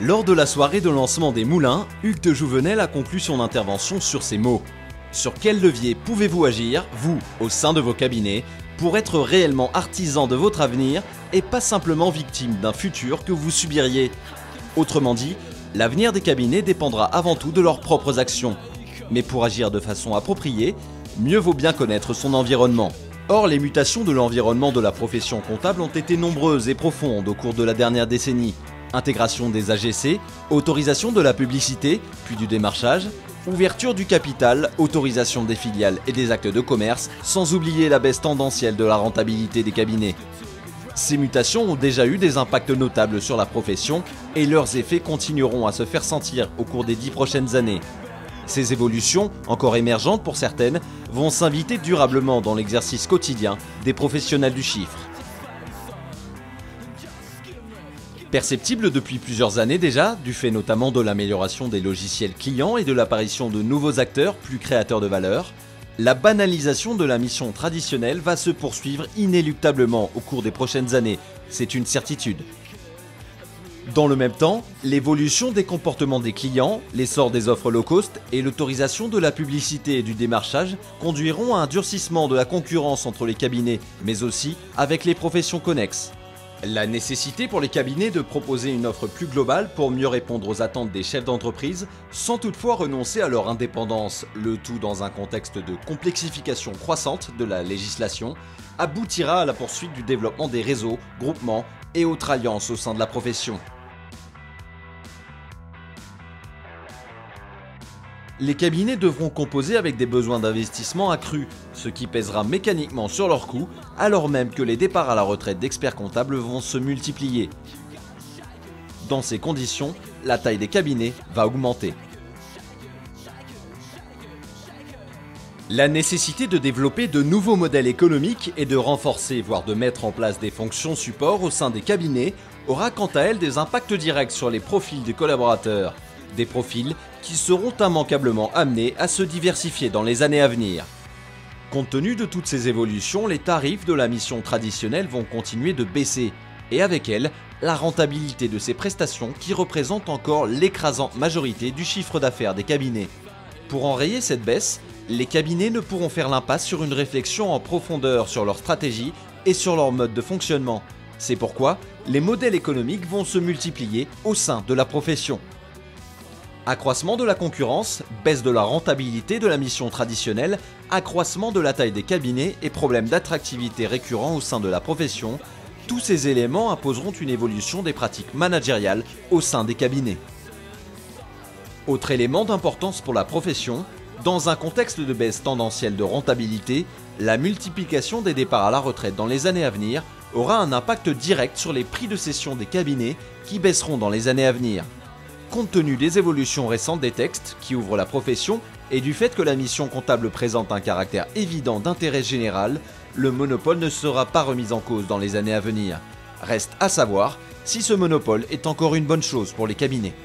Lors de la soirée de lancement des Moulins, Hugues de Jouvenel a conclu son intervention sur ces mots. Sur quel levier pouvez-vous agir, vous, au sein de vos cabinets, pour être réellement artisan de votre avenir et pas simplement victime d'un futur que vous subiriez? Autrement dit, l'avenir des cabinets dépendra avant tout de leurs propres actions. Mais pour agir de façon appropriée, mieux vaut bien connaître son environnement. Or, les mutations de l'environnement de la profession comptable ont été nombreuses et profondes au cours de la dernière décennie. Intégration des AGC, autorisation de la publicité, puis du démarchage, ouverture du capital, autorisation des filiales et des actes de commerce, sans oublier la baisse tendancielle de la rentabilité des cabinets. Ces mutations ont déjà eu des impacts notables sur la profession et leurs effets continueront à se faire sentir au cours des 10 prochaines années. Ces évolutions, encore émergentes pour certaines, vont s'inviter durablement dans l'exercice quotidien des professionnels du chiffre. Perceptible depuis plusieurs années déjà, du fait notamment de l'amélioration des logiciels clients et de l'apparition de nouveaux acteurs plus créateurs de valeur, la banalisation de la mission traditionnelle va se poursuivre inéluctablement au cours des prochaines années, c'est une certitude. Dans le même temps, l'évolution des comportements des clients, l'essor des offres low cost et l'autorisation de la publicité et du démarchage conduiront à un durcissement de la concurrence entre les cabinets, mais aussi avec les professions connexes. La nécessité pour les cabinets de proposer une offre plus globale pour mieux répondre aux attentes des chefs d'entreprise, sans toutefois renoncer à leur indépendance, le tout dans un contexte de complexification croissante de la législation, aboutira à la poursuite du développement des réseaux, groupements et autres alliances au sein de la profession. Les cabinets devront composer avec des besoins d'investissement accrus, ce qui pèsera mécaniquement sur leurs coûts, alors même que les départs à la retraite d'experts comptables vont se multiplier. Dans ces conditions, la taille des cabinets va augmenter. La nécessité de développer de nouveaux modèles économiques et de renforcer, voire de mettre en place des fonctions support au sein des cabinets aura quant à elle des impacts directs sur les profils des collaborateurs. Des profils qui seront immanquablement amenés à se diversifier dans les années à venir. Compte tenu de toutes ces évolutions, les tarifs de la mission traditionnelle vont continuer de baisser, et avec elles, la rentabilité de ces prestations qui représentent encore l'écrasante majorité du chiffre d'affaires des cabinets. Pour enrayer cette baisse, les cabinets ne pourront faire l'impasse sur une réflexion en profondeur sur leur stratégie et sur leur mode de fonctionnement. C'est pourquoi les modèles économiques vont se multiplier au sein de la profession. Accroissement de la concurrence, baisse de la rentabilité de la mission traditionnelle, accroissement de la taille des cabinets et problèmes d'attractivité récurrents au sein de la profession, tous ces éléments imposeront une évolution des pratiques managériales au sein des cabinets. Autre élément d'importance pour la profession, dans un contexte de baisse tendancielle de rentabilité, la multiplication des départs à la retraite dans les années à venir aura un impact direct sur les prix de cession des cabinets qui baisseront dans les années à venir. Compte tenu des évolutions récentes des textes qui ouvrent la profession et du fait que la mission comptable présente un caractère évident d'intérêt général, le monopole ne sera pas remis en cause dans les années à venir. Reste à savoir si ce monopole est encore une bonne chose pour les cabinets.